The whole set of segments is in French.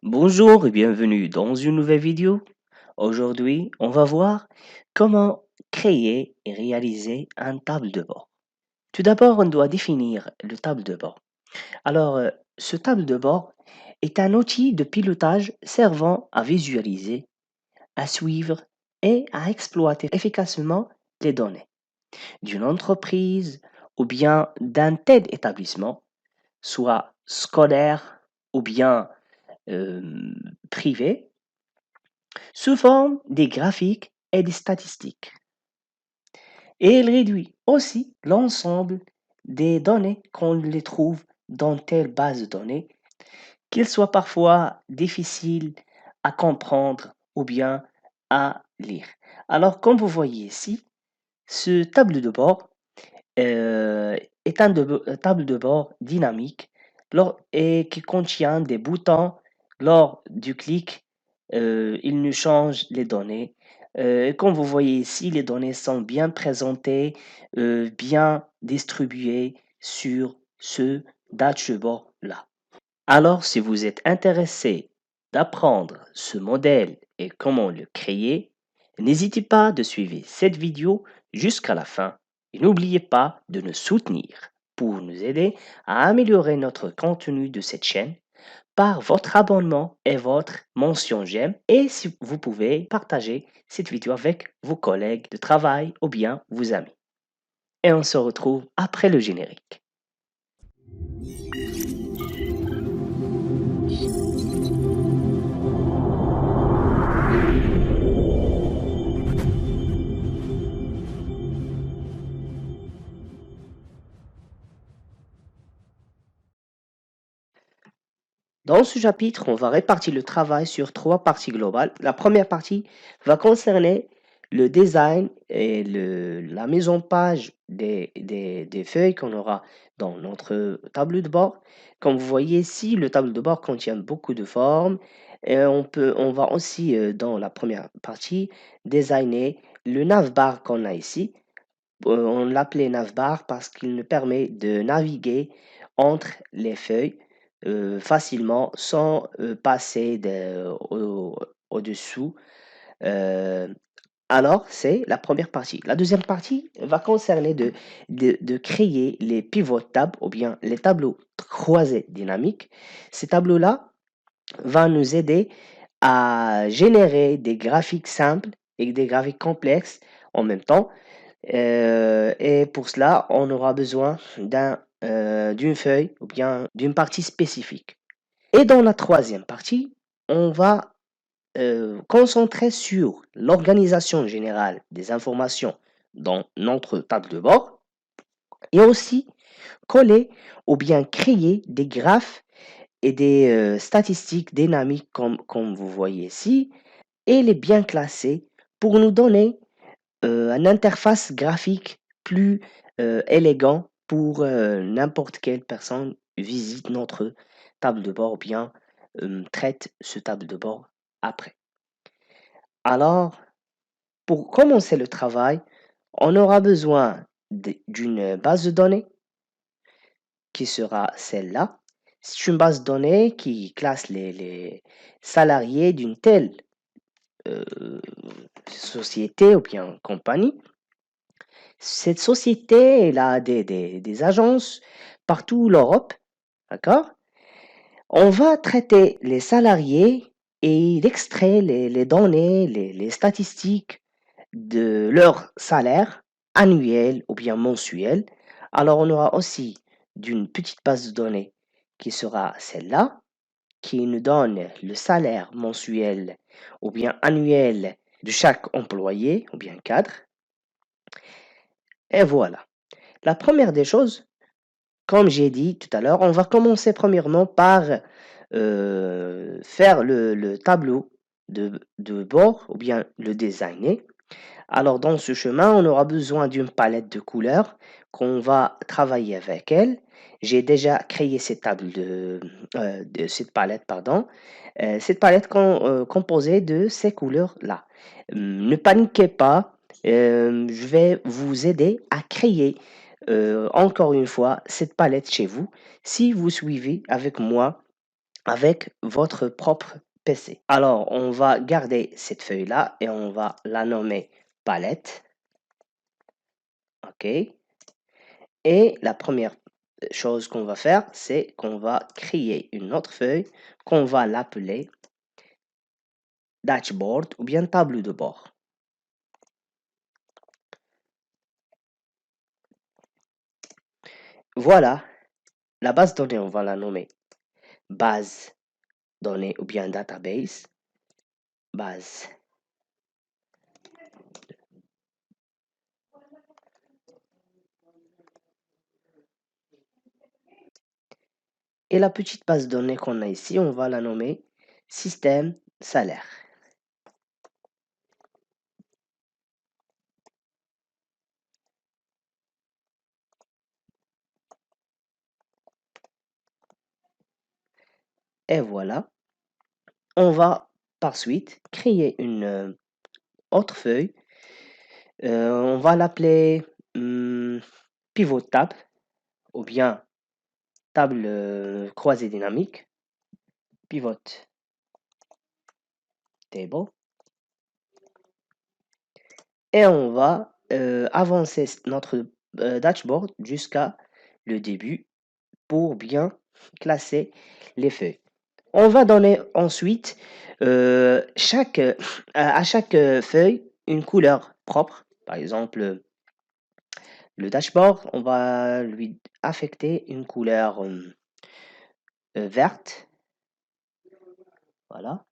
Bonjour et bienvenue dans une nouvelle vidéo. Aujourd'hui, on va voir comment créer et réaliser un table de bord. Tout d'abord, on doit définir le table de bord. Alors, ce table de bord est un outil de pilotage servant à visualiser, à suivre et à exploiter efficacement les données d'une entreprise ou bien d'un tel établissement, soit scolaire ou bien euh, privé, sous forme des graphiques et des statistiques. Et il réduit aussi l'ensemble des données qu'on les trouve dans telle base de données, qu'ils soient parfois difficiles à comprendre ou bien à lire. Alors, comme vous voyez ici, ce tableau de bord est un tableau de bord dynamique et qui contient des boutons. Lors du clic, il nous change les données. Comme vous voyez ici, les données sont bien présentées, bien distribuées sur ce dashboard-là. Alors, si vous êtes intéressé d'apprendre ce modèle et comment le créer, n'hésitez pas de suivre cette vidéo jusqu'à la fin et n'oubliez pas de nous soutenir pour nous aider à améliorer notre contenu de cette chaîne par votre abonnement et votre mention j'aime et si vous pouvez partager cette vidéo avec vos collègues de travail ou bien vos amis. Et on se retrouve après le générique. Dans ce chapitre, on va répartir le travail sur trois parties globales. La première partie va concerner le design et la mise en page des feuilles qu'on aura dans notre tableau de bord. Comme vous voyez ici, le tableau de bord contient beaucoup de formes. Et on va aussi, dans la première partie, designer le navbar qu'on a ici. On l'appelait navbar parce qu'il nous permet de naviguer entre les feuilles facilement sans passer au-dessous. Euh, alors, c'est la première partie. La deuxième partie va concerner de créer les pivot tables ou bien les tableaux croisés dynamiques. Ces tableaux-là vont nous aider à générer des graphiques simples et des graphiques complexes en même temps. Et pour cela, on aura besoin d'une feuille ou bien d'une partie spécifique. Et dans la troisième partie, on va concentrer sur l'organisation générale des informations dans notre table de bord et aussi coller ou bien créer des graphes et des statistiques dynamiques comme vous voyez ici et les bien classer pour nous donner une interface graphique plus élégant pour n'importe quelle personne visite notre table de bord ou bien traite ce table de bord après. Alors, pour commencer le travail, on aura besoin d'une base de données qui sera celle-là. C'est une base de données qui classe les salariés d'une telle euh, société ou bien compagnie. Cette société, elle a des agences partout l'Europe, d'accord? On va traiter les salariés et il extrait les données, les statistiques de leur salaire annuel ou bien mensuel. Alors, on aura aussi d'une petite base de données qui sera celle-là, qui nous donne le salaire mensuel ou bien annuel de chaque employé ou bien cadre. Et voilà. La première des choses, comme j'ai dit tout à l'heure, on va commencer premièrement par faire le tableau de bord ou bien le designer. Alors dans ce chemin, on aura besoin d'une palette de couleurs qu'on va travailler avec elle. J'ai déjà créé cette palette, pardon. Cette palette composée de ces couleurs-là. Ne paniquez pas, je vais vous aider à créer encore une fois cette palette chez vous si vous suivez avec moi avec votre propre PC. Alors, on va garder cette feuille-là et on va la nommer palette. OK. Et la première chose qu'on va faire, c'est qu'on va créer une autre feuille qu'on va l'appeler dashboard ou bien tableau de bord. Voilà, la base de données, on va la nommer base données ou bien database. Base. Et la petite base de données qu'on a ici, on va la nommer système salaire. Et voilà, on va par suite créer une autre feuille. On va l'appeler pivot table ou bien table croisée dynamique. Pivot table. Et on va avancer notre dashboard jusqu'à le début pour bien classer les feuilles. On va donner ensuite à chaque feuille une couleur propre. Par exemple, le dashboard, on va lui affecter une couleur verte. Voilà.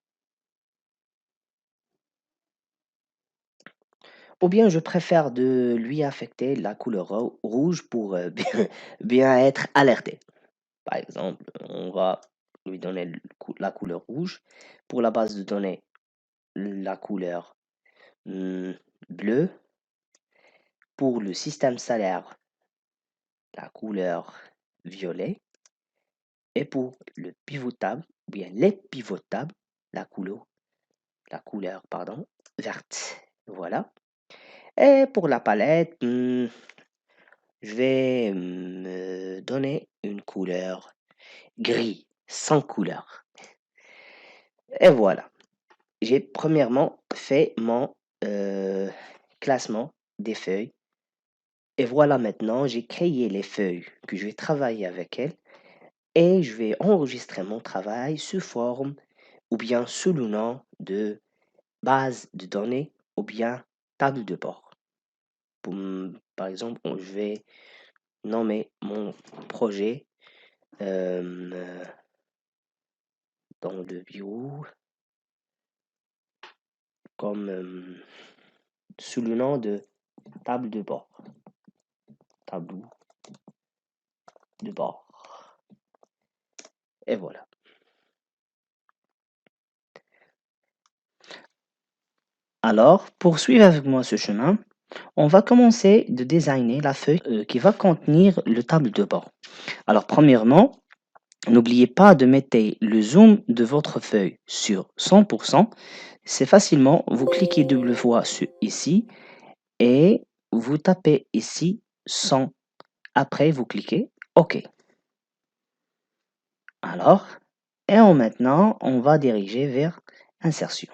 Ou bien je préfère de lui affecter la couleur rouge pour bien être alerté. Par exemple, on va lui donner la couleur rouge. Pour la base de données, la couleur bleue. Pour le système salaire, la couleur violet. Et pour le pivotable, ou bien les pivotables, la couleur verte. Voilà. Et pour la palette, je vais me donner une couleur gris, sans couleur. Et voilà. J'ai premièrement fait mon classement des feuilles. Et voilà maintenant, j'ai créé les feuilles que je vais travailler avec elles. Et je vais enregistrer mon travail sous forme ou bien sous le nom de base de données ou bien table de bord. Par exemple, je vais nommer mon projet dans le bureau comme sous le nom de table de bord. Tableau de bord. Et voilà. Alors, pour suivre avec moi ce chemin, on va commencer de designer la feuille qui va contenir le tableau de bord. Alors, premièrement, n'oubliez pas de mettre le zoom de votre feuille sur 100%. C'est facilement, vous cliquez double fois ici et vous tapez ici 100. Après, vous cliquez OK. Alors, et maintenant, on va diriger vers insertion.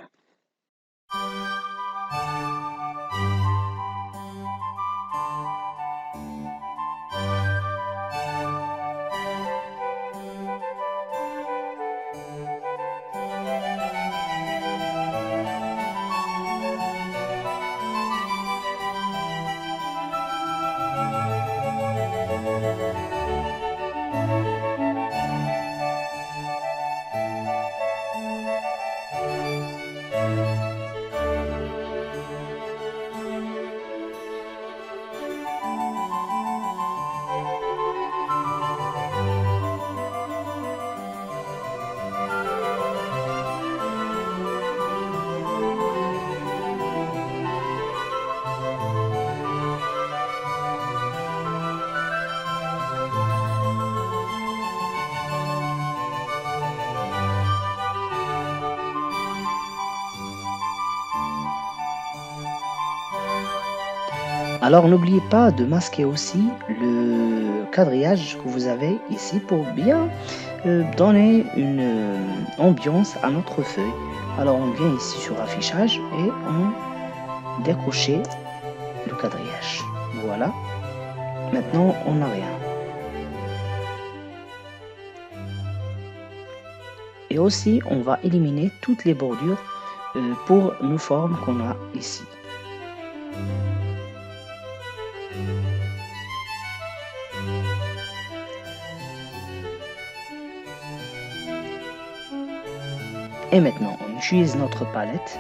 Alors n'oubliez pas de masquer aussi le quadrillage que vous avez ici pour bien donner une ambiance à notre feuille. Alors on vient ici sur affichage et on décocher le quadrillage. Voilà, maintenant on n'a rien. Et aussi on va éliminer toutes les bordures pour nos formes qu'on a ici. Et maintenant on utilise notre palette.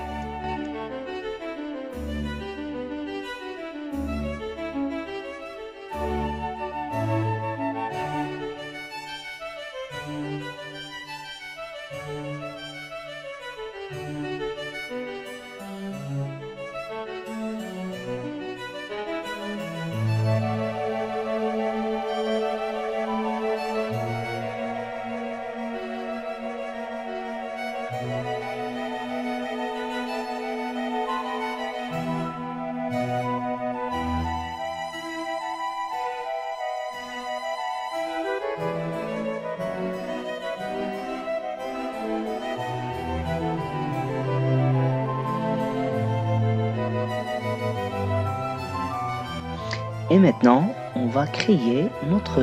Et maintenant, on va créer notre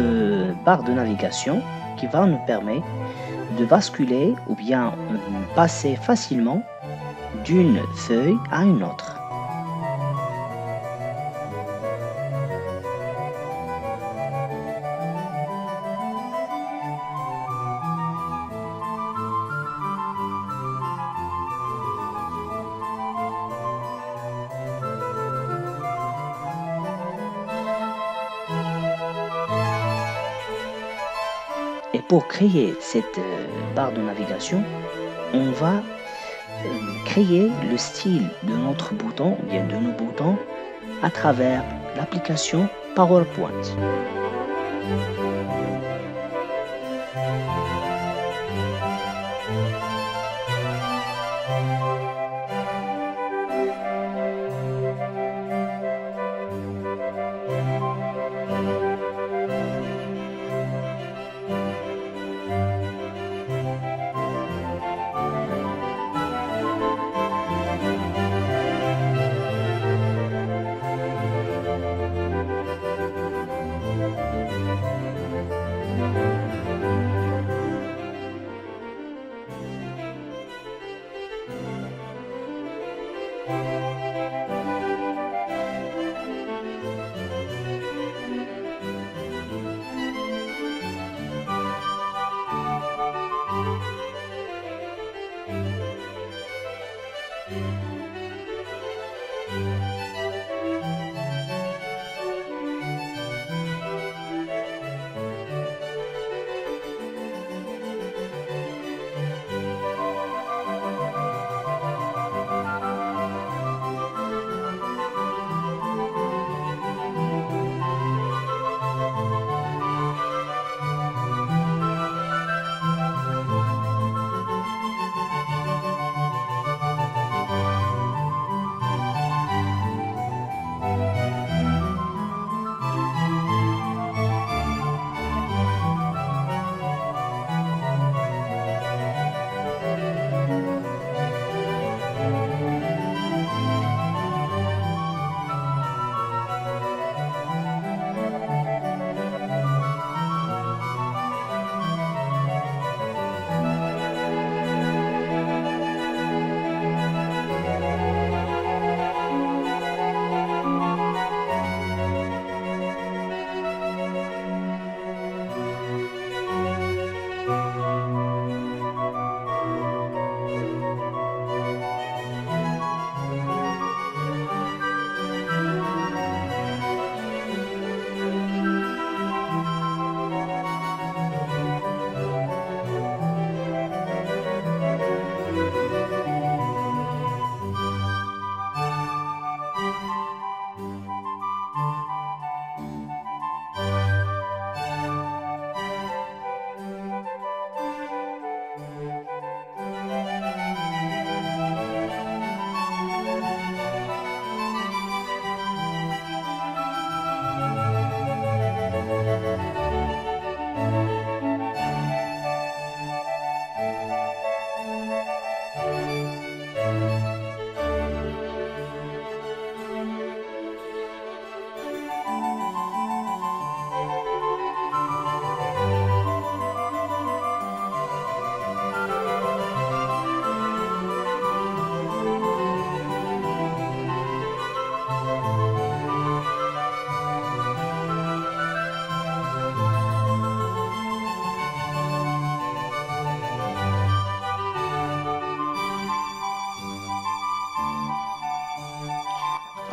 barre de navigation qui va nous permettre de basculer ou bien passer facilement d'une feuille à une autre. Et pour créer cette barre de navigation, on va créer le style de notre bouton, ou bien de nos boutons, à travers l'application PowerPoint.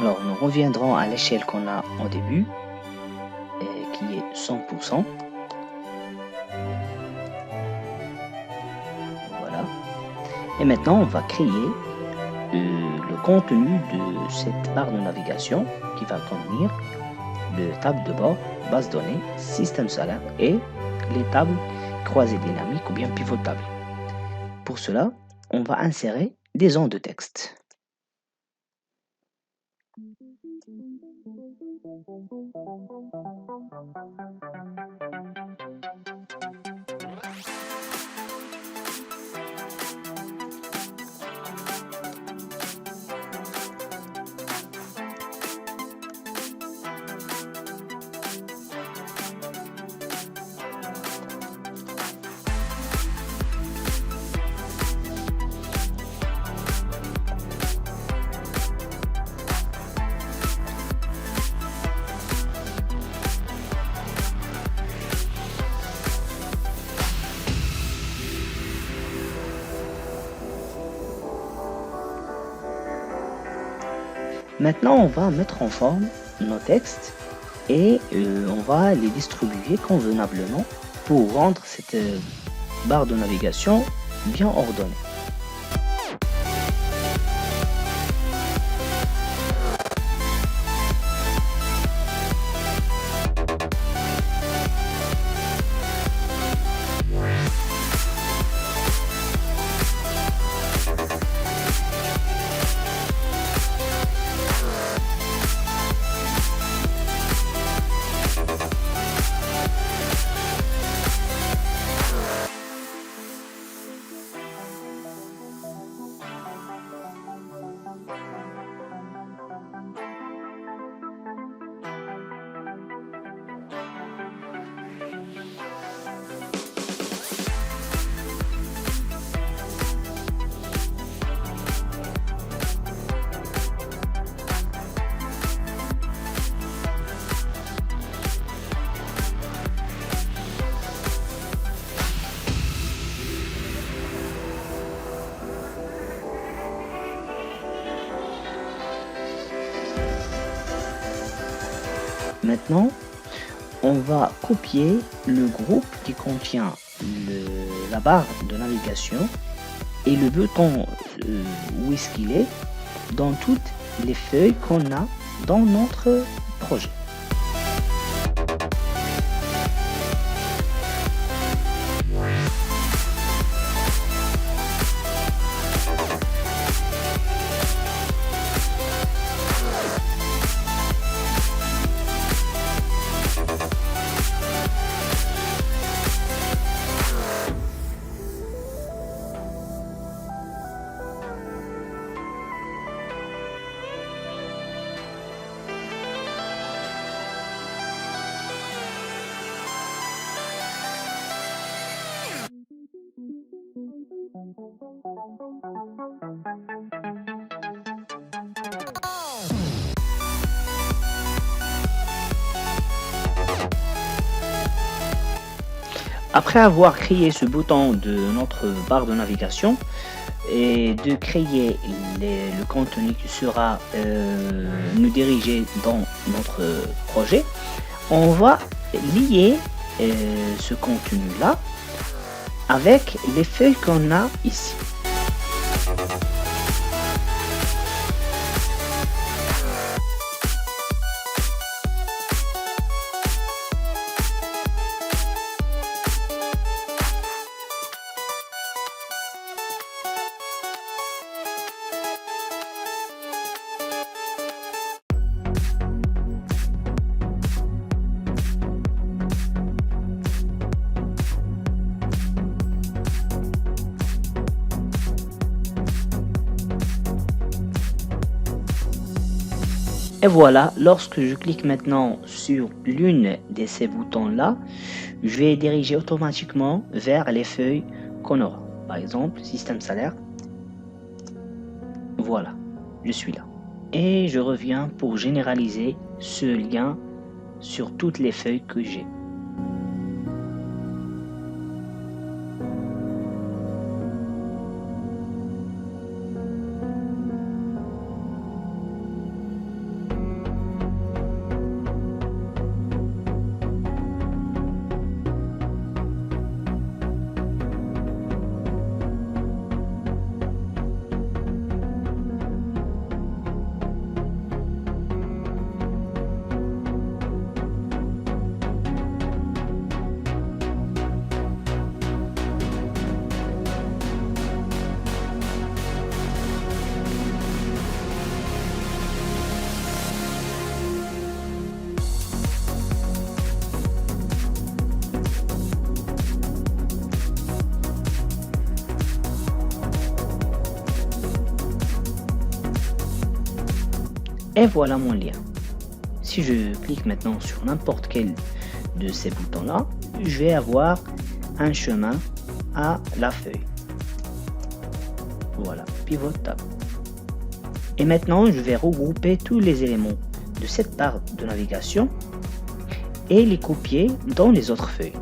Alors, nous reviendrons à l'échelle qu'on a au début, qui est 100%. Voilà. Et maintenant, on va créer le contenu de cette barre de navigation qui va contenir le tableau de bord, base de données, système solaire et les tables croisées dynamiques ou bien pivotables. Pour cela, on va insérer des zones de texte. Maintenant, on va mettre en forme nos textes et on va les distribuer convenablement pour rendre cette barre de navigation bien ordonnée. Maintenant, on va copier le groupe qui contient la barre de navigation et le bouton où est-ce qu'il est dans toutes les feuilles qu'on a dans notre projet. Après avoir créé ce bouton de notre barre de navigation et de créer le contenu qui sera nous diriger dans notre projet, on va lier ce contenu-là avec les feuilles qu'on a ici. Et voilà, lorsque je clique maintenant sur l'une de ces boutons-là, je vais diriger automatiquement vers les feuilles qu'on aura. Par exemple, système salaire. Voilà, je suis là. Et je reviens pour généraliser ce lien sur toutes les feuilles que j'ai. Et voilà mon lien. Si je clique maintenant sur n'importe quel de ces boutons-là, je vais avoir un chemin à la feuille. Voilà, pivot tab. Et maintenant, je vais regrouper tous les éléments de cette barre de navigation et les copier dans les autres feuilles.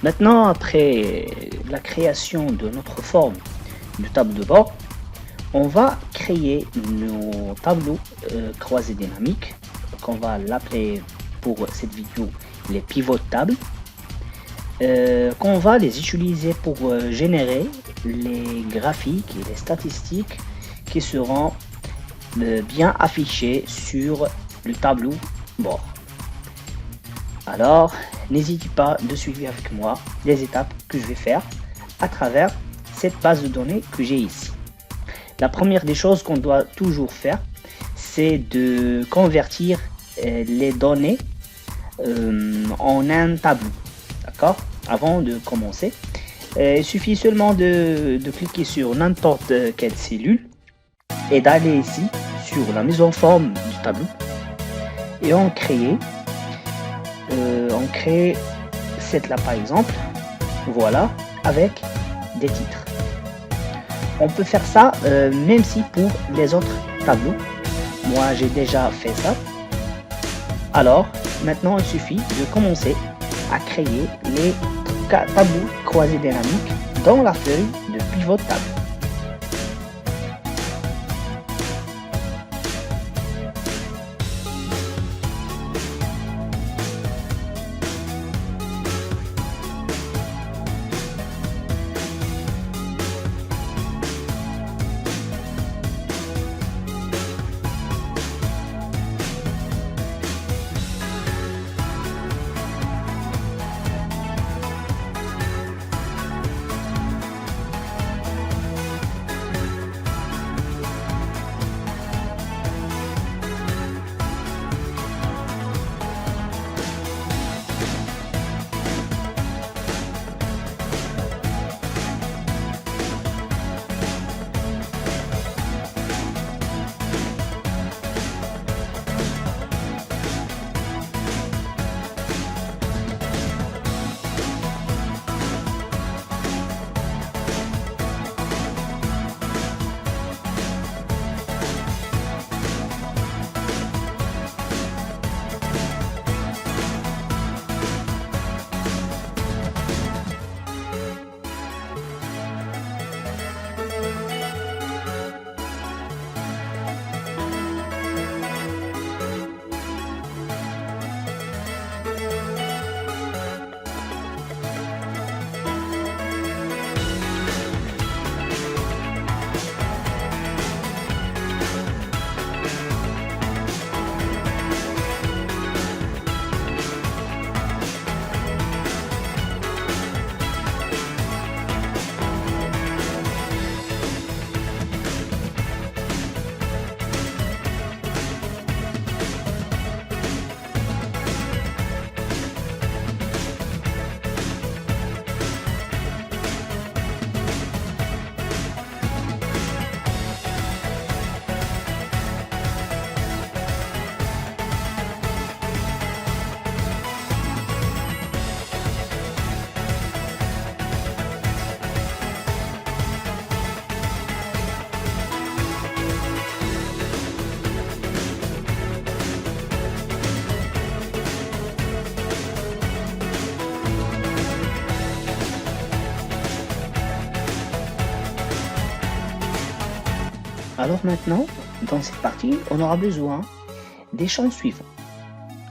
Maintenant, après la création de notre forme de tableau de bord, on va créer nos tableaux croisés dynamiques, qu'on va l'appeler pour cette vidéo les pivots de table, qu'on va les utiliser pour générer les graphiques et les statistiques qui seront bien affichés sur le tableau bord. Alors, n'hésitez pas de suivre avec moi les étapes que je vais faire à travers cette base de données que j'ai ici. La première des choses qu'on doit toujours faire, c'est de convertir les données en un tableau. D'accord? Avant de commencer, il suffit seulement de cliquer sur n'importe quelle cellule et d'aller ici sur la mise en forme du tableau et on crée cette là par exemple, voilà, avec des titres. On peut faire ça même si pour les autres tableaux. Moi j'ai déjà fait ça. Alors maintenant il suffit de commencer à créer les tableaux croisés dynamiques dans la feuille de pivot de table. Alors maintenant, dans cette partie, on aura besoin des champs suivants.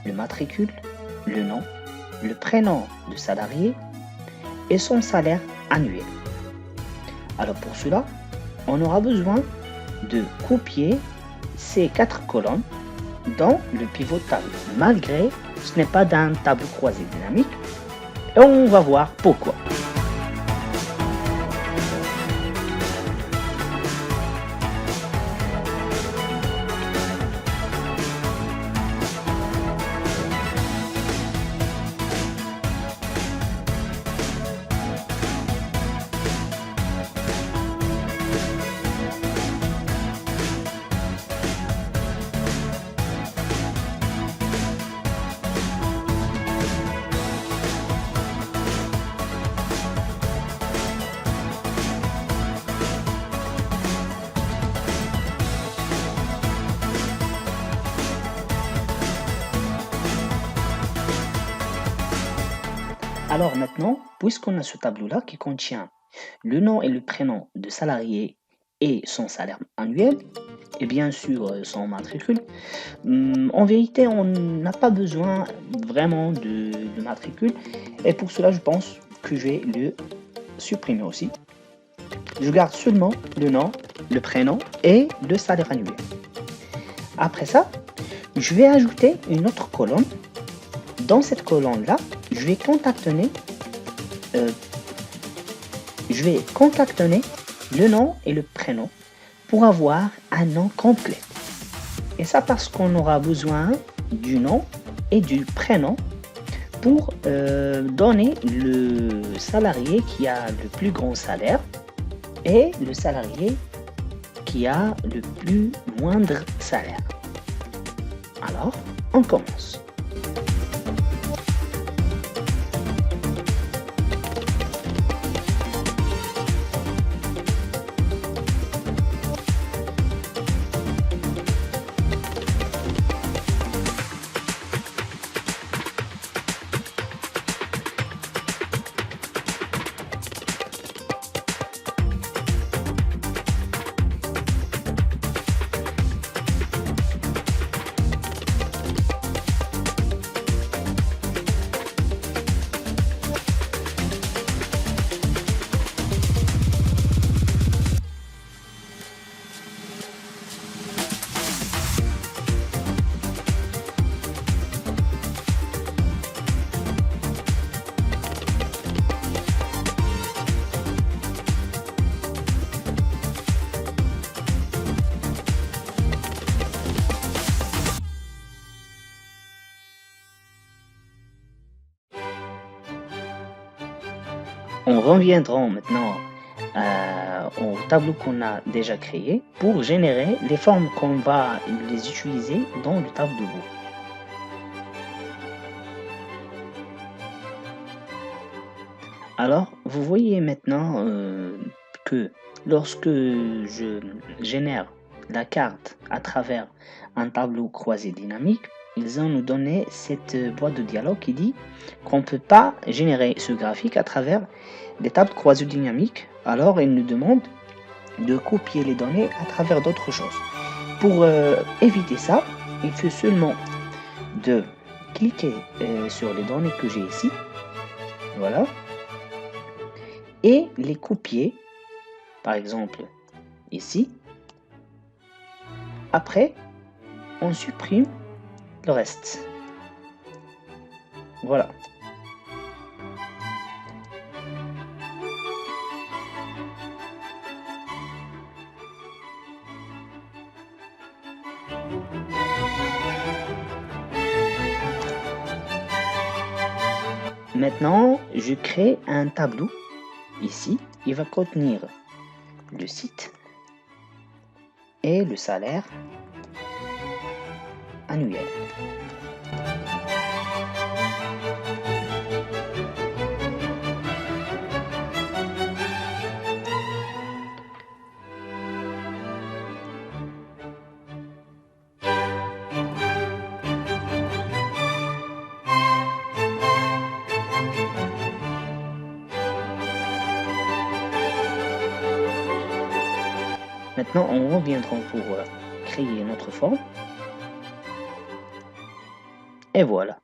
Le matricule, le nom, le prénom du salarié et son salaire annuel. Alors pour cela, on aura besoin de copier ces 4 colonnes dans le pivot de table, malgré ce n'est pas d'un tableau croisé dynamique. Et on va voir pourquoi. Alors maintenant, puisqu'on a ce tableau-là qui contient le nom et le prénom de salarié et son salaire annuel, et bien sûr son matricule, en vérité, on n'a pas besoin vraiment de matricule. Et pour cela, je pense que je vais le supprimer aussi. Je garde seulement le nom, le prénom et le salaire annuel. Après ça, je vais ajouter une autre colonne. Dans cette colonne-là, euh, je vais concaténer le nom et le prénom pour avoir un nom complet. Et ça parce qu'on aura besoin du nom et du prénom pour donner le salarié qui a le plus grand salaire et le salarié qui a le plus moindre salaire. Alors, on commence. On reviendra maintenant au tableau qu'on a déjà créé pour générer les formes qu'on va les utiliser dans le tableau de bord. Alors, vous voyez maintenant que lorsque je génère la carte à travers un tableau croisé dynamique, ils ont nous donné cette boîte de dialogue qui dit qu'on ne peut pas générer ce graphique à travers des tables croisées dynamiques. Alors, ils nous demandent de copier les données à travers d'autres choses. Pour éviter ça, il faut seulement de cliquer sur les données que j'ai ici. Voilà. Et les copier, par exemple ici. Après, on supprime le reste. Voilà. Maintenant, je crée un tableau. Ici, il va contenir le site et le salaire annuel. Maintenant, on reviendra pour créer notre forme. Et voilà.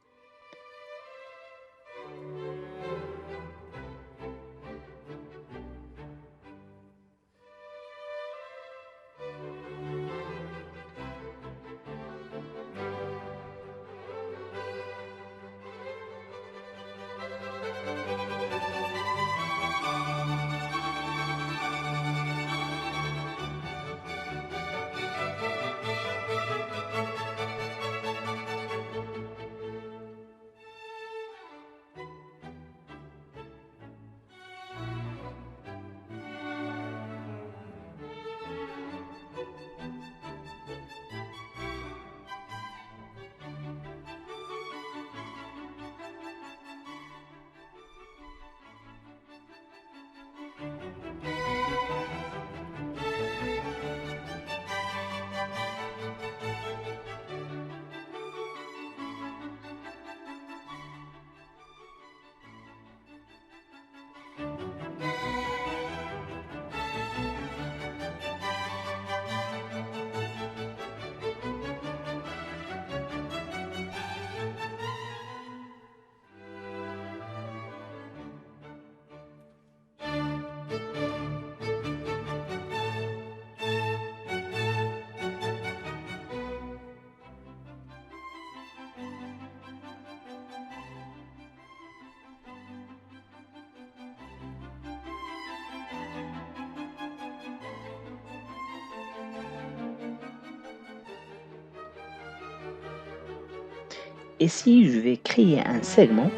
ici, je vais créer un segment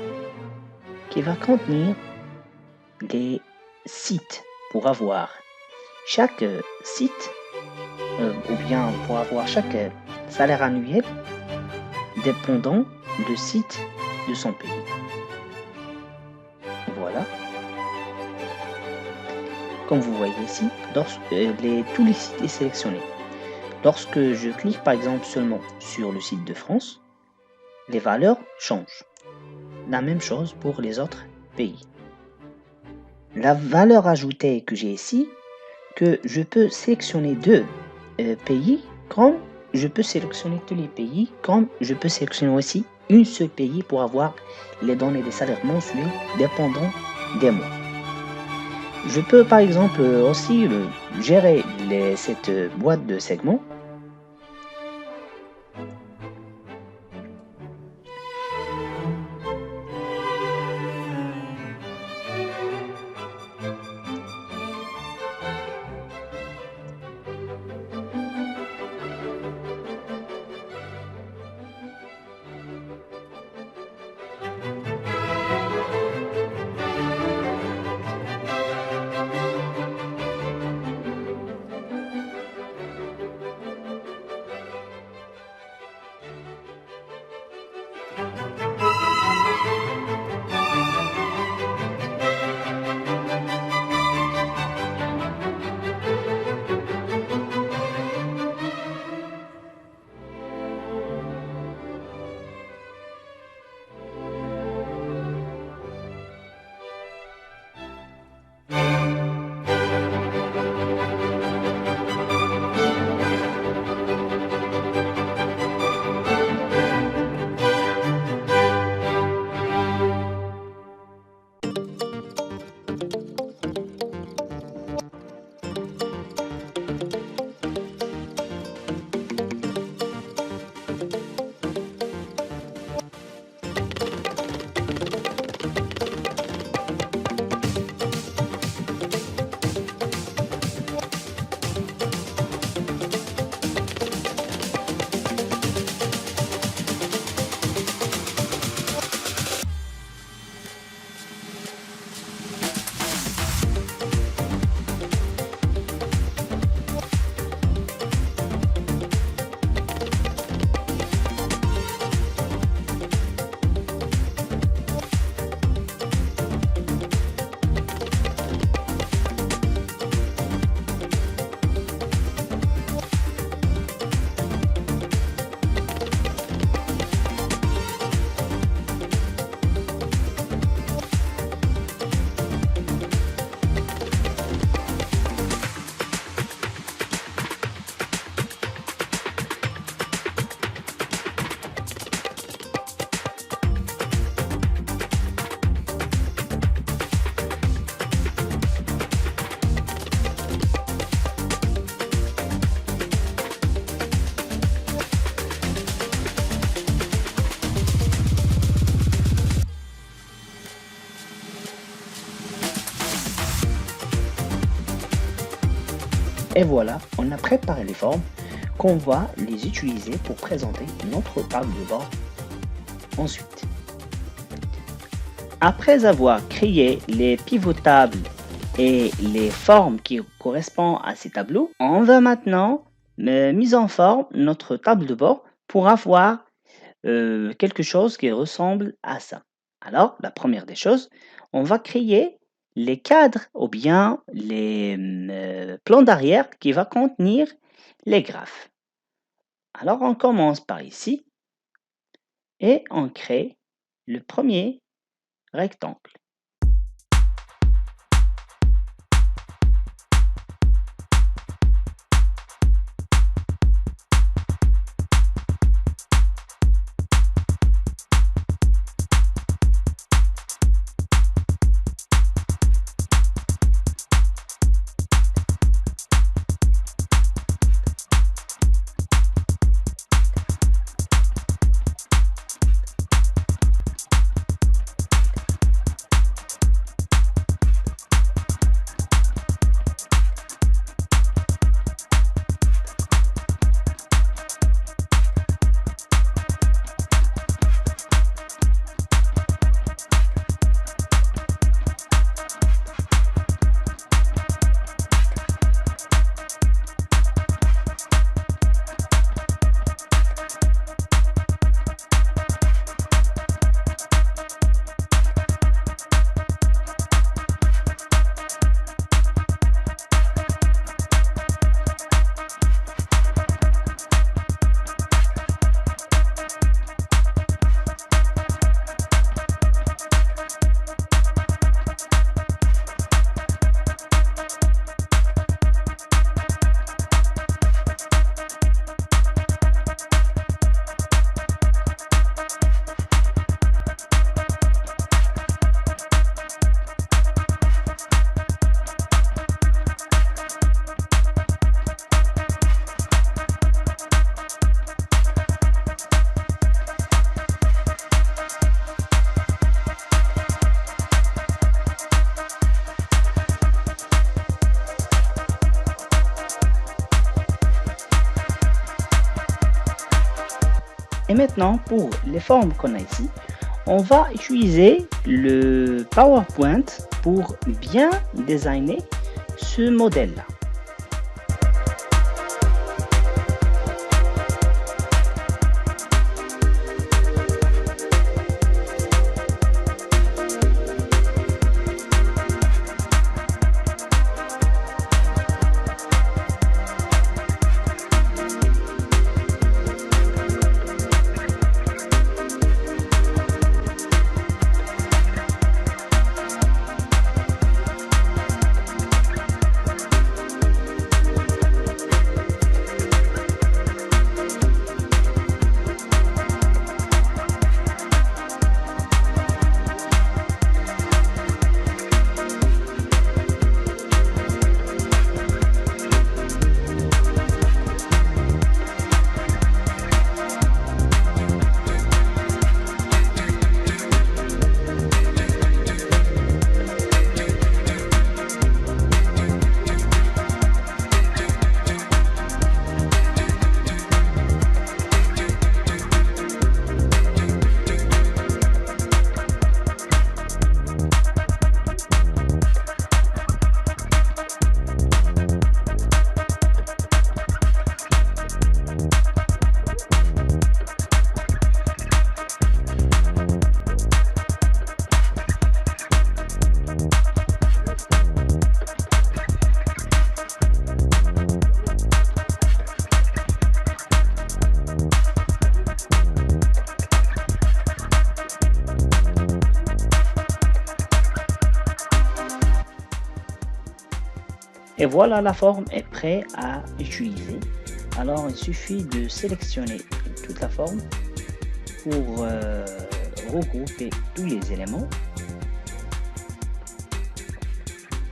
qui va contenir des sites pour avoir chaque site ou bien pour avoir chaque salaire annuel dépendant du site de son pays. Voilà. Comme vous voyez ici, tous les sites sont sélectionnés. Lorsque je clique par exemple seulement sur le site de France, les valeurs changent. La même chose pour les autres pays. La valeur ajoutée que j'ai ici, que je peux sélectionner deux pays, comme je peux sélectionner tous les pays, comme je peux sélectionner aussi un seul pays pour avoir les données des salaires mensuels dépendant des mois. Je peux par exemple aussi gérer cette boîte de segments. Et voilà, on a préparé les formes qu'on va les utiliser pour présenter notre table de bord ensuite. Après avoir créé les pivots tables et les formes qui correspondent à ces tableaux, on va maintenant mise en forme notre table de bord pour avoir quelque chose qui ressemble à ça. Alors, la première des choses, on va créer les cadres ou bien les plans d'arrière qui va contenir les graphes. Alors, on commence par ici et on crée le premier rectangle. Et maintenant, pour les formes qu'on a ici, on va utiliser le PowerPoint pour bien designer ce modèle-là. Et voilà, la forme est prête à utiliser. Alors, il suffit de sélectionner toute la forme pour regrouper tous les éléments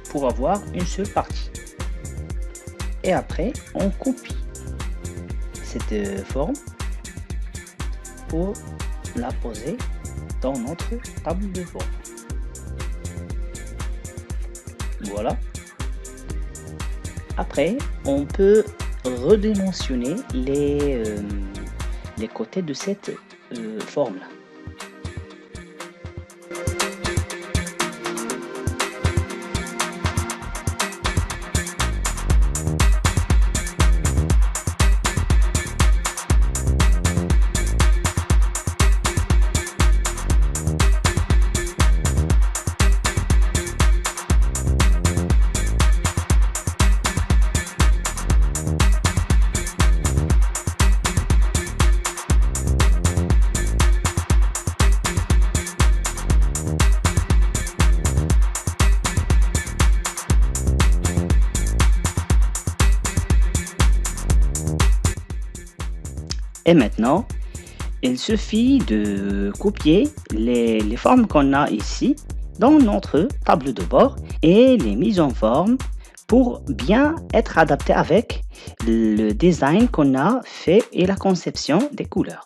pour avoir une seule partie. Et après, on copie cette forme pour la poser dans notre table de bord. Voilà. Après, on peut redimensionner les côtés de cette forme-là. Et maintenant, il suffit de copier les formes qu'on a ici dans notre table de bord et les mises en forme pour bien être adapté avec le design qu'on a fait et la conception des couleurs.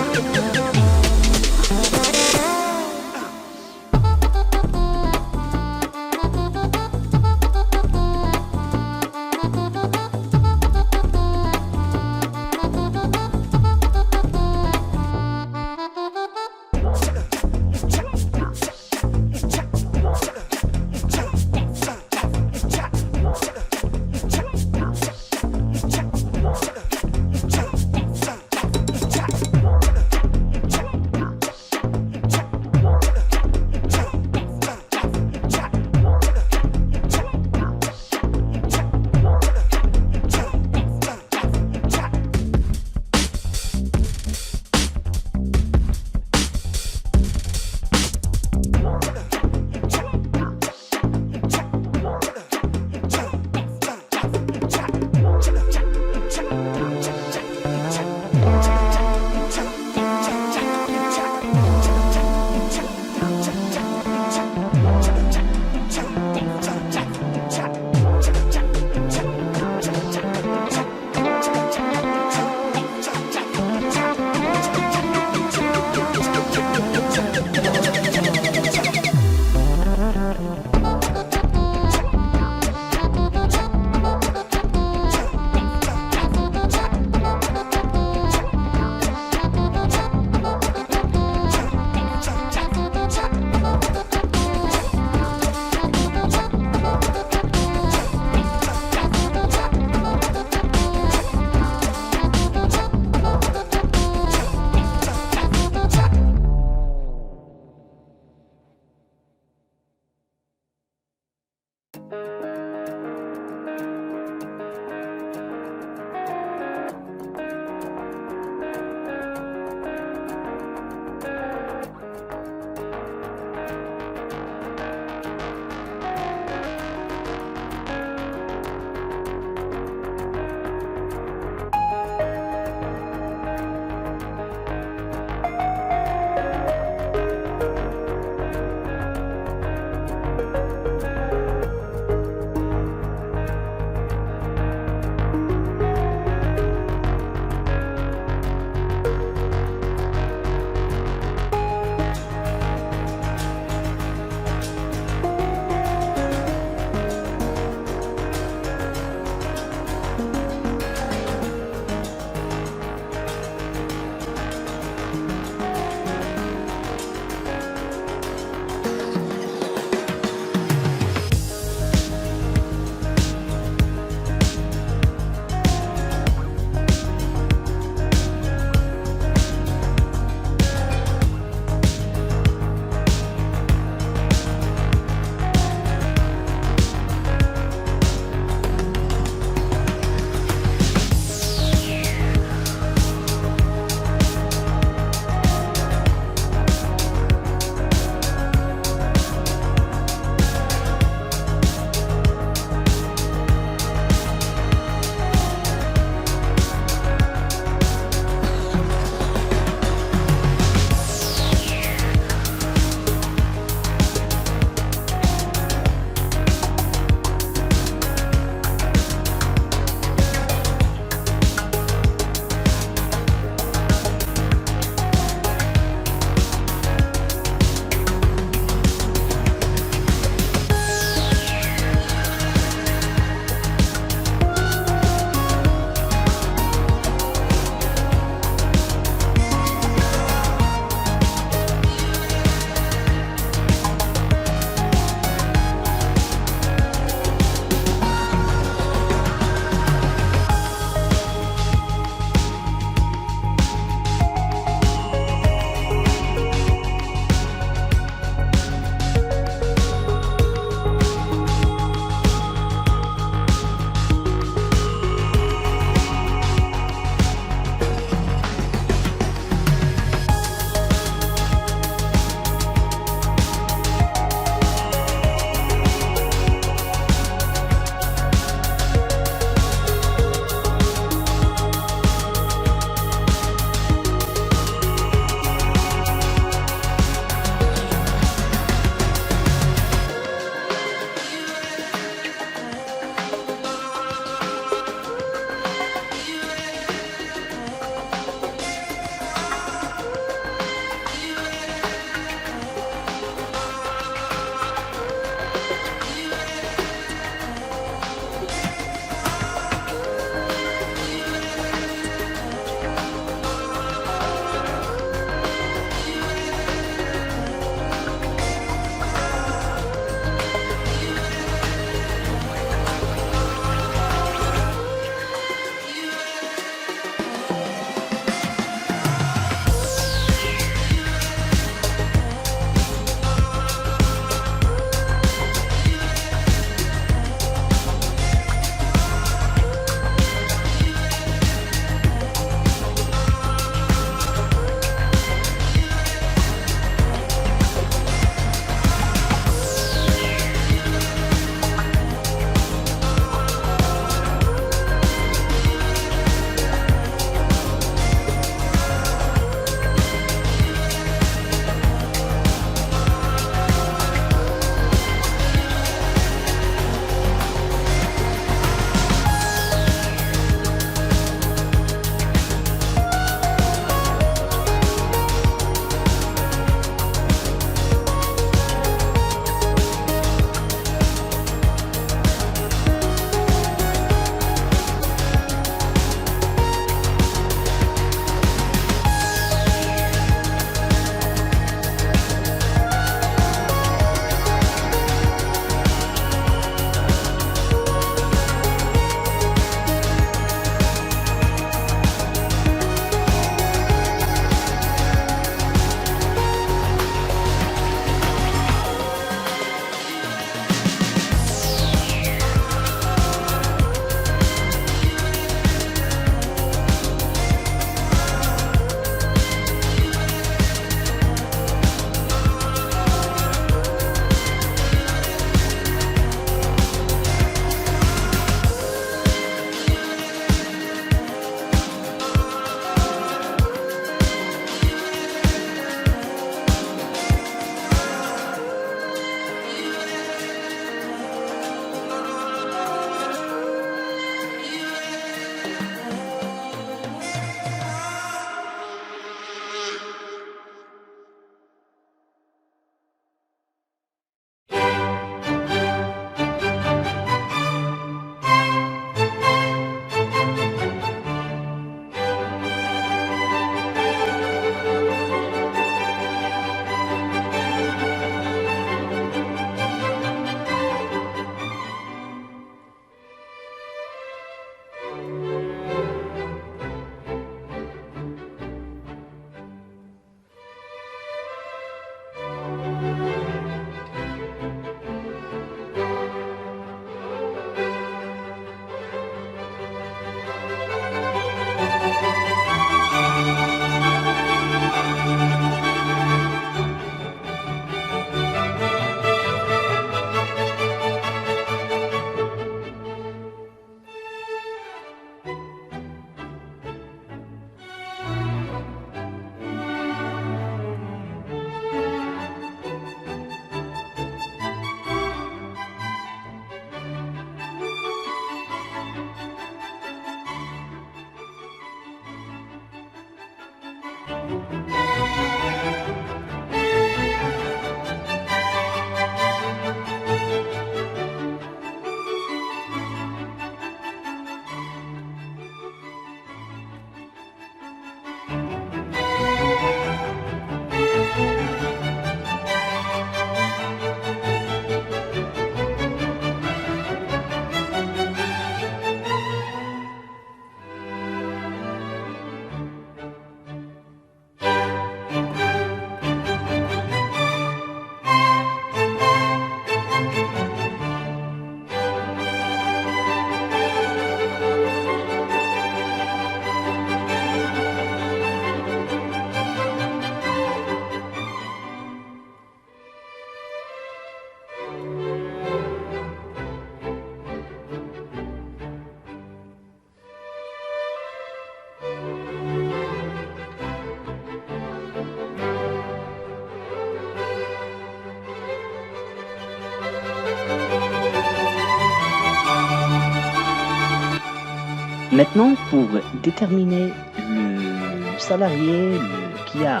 Maintenant, pour déterminer le salarié qui a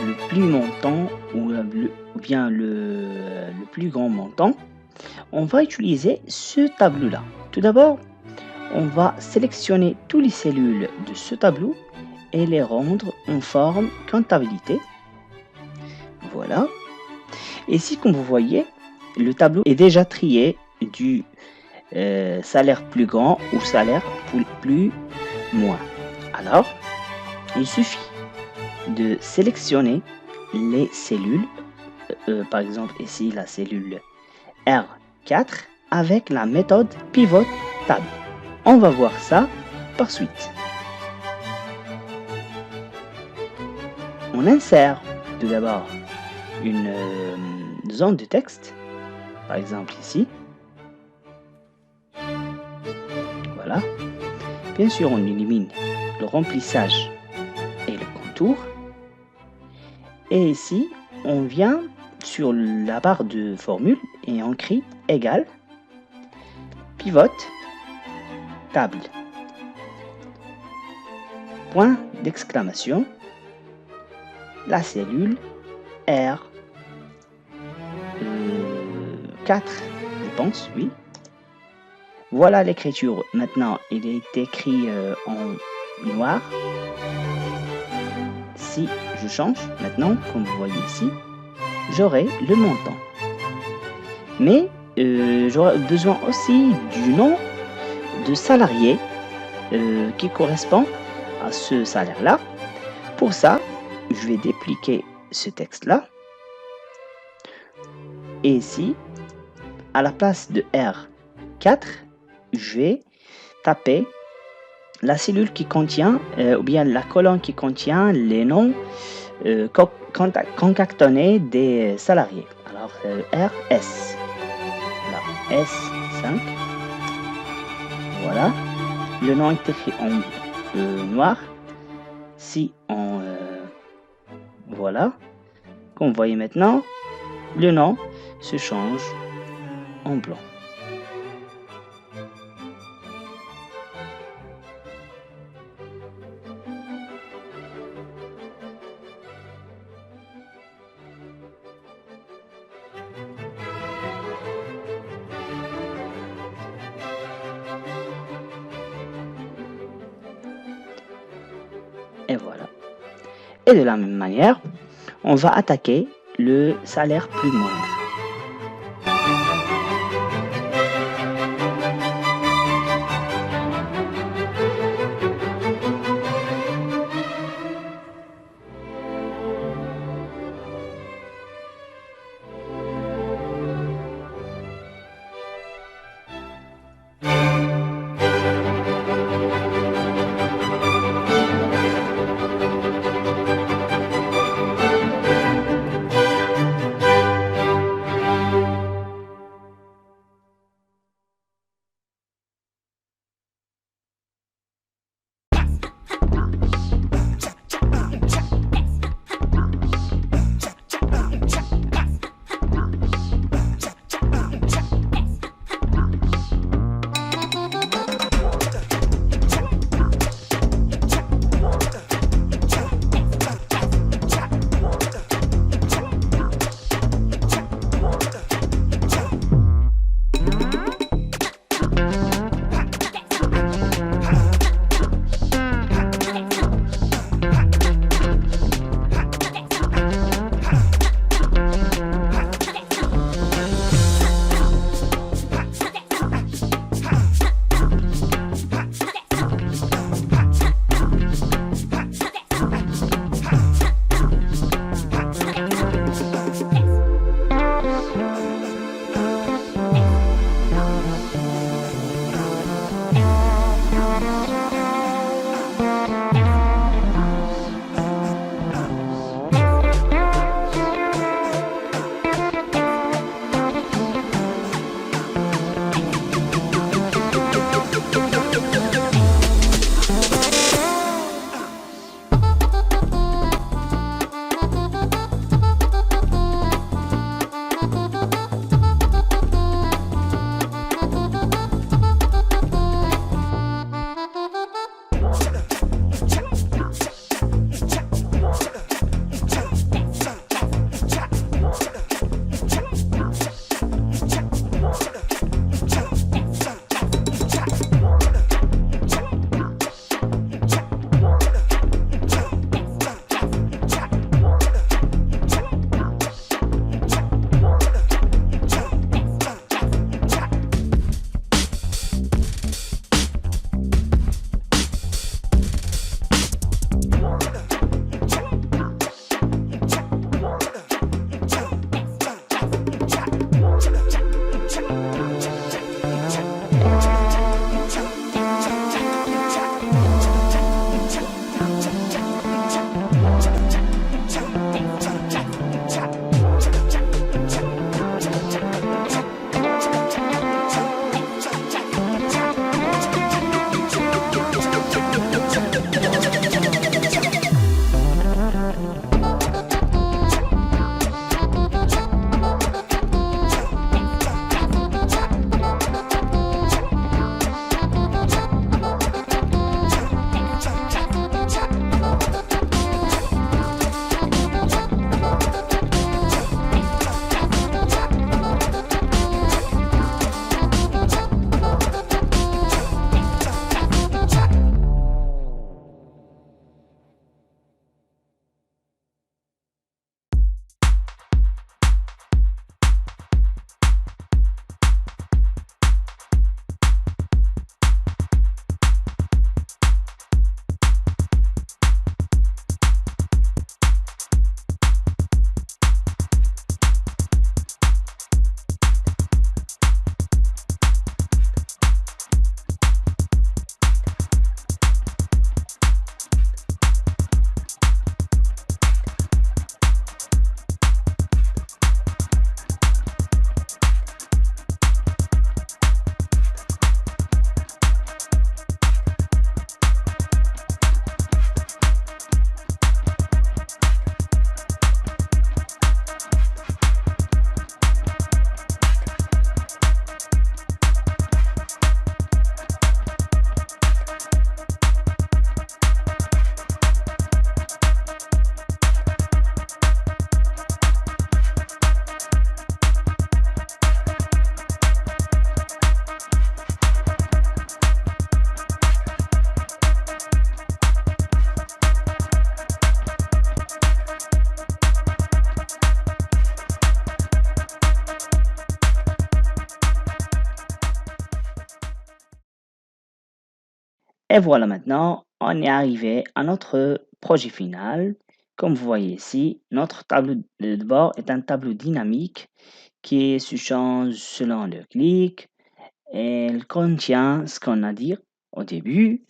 le plus montant ou bien le plus grand montant, on va utiliser ce tableau-là. Tout d'abord, on va sélectionner toutes les cellules de ce tableau et les rendre en forme comptabilité. Voilà. Ici, comme vous voyez, le tableau est déjà trié du salaire plus grand ou salaire plus moins. Alors, il suffit de sélectionner les cellules, par exemple ici la cellule R4 avec la méthode pivot table. On va voir ça par suite. On insère tout d'abord une zone de texte, par exemple ici. Voilà. Bien sûr, on élimine le remplissage et le contour. Et ici, on vient sur la barre de formule et on écrit égal pivot table. Point d'exclamation. La cellule R4, je pense, oui. Voilà l'écriture. Maintenant, il est écrit en noir. Si je change, maintenant, comme vous voyez ici, j'aurai le montant. Mais j'aurai besoin aussi du nom de salarié qui correspond à ce salaire-là. Pour ça, je vais dupliquer ce texte-là. Et ici, à la place de R4, je vais taper la cellule qui contient, ou bien la colonne qui contient les noms concaténés des salariés. Alors, RS. Alors, S5. Voilà. Le nom est écrit en noir. Si on... voilà. Comme vous voyez maintenant, le nom se change en blanc. Et voilà. Et de la même manière, on va attaquer le salaire plus moindre. Et voilà maintenant, on est arrivé à notre projet final. Comme vous voyez ici, notre tableau de bord est un tableau dynamique qui se change selon le clic. Elle contient ce qu'on a dit au début.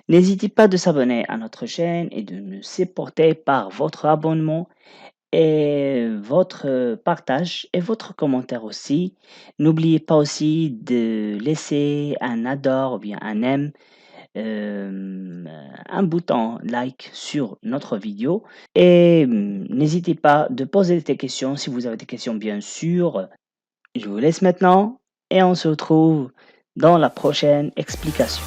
N'hésitez pas de s'abonner à notre chaîne et de nous supporter par votre abonnement et votre partage et votre commentaire aussi. N'oubliez pas aussi de laisser un adore ou bien un aime, un bouton like sur notre vidéo et n'hésitez pas de poser des questions si vous avez des questions bien sûr. Je vous laisse maintenant et on se retrouve dans la prochaine explication.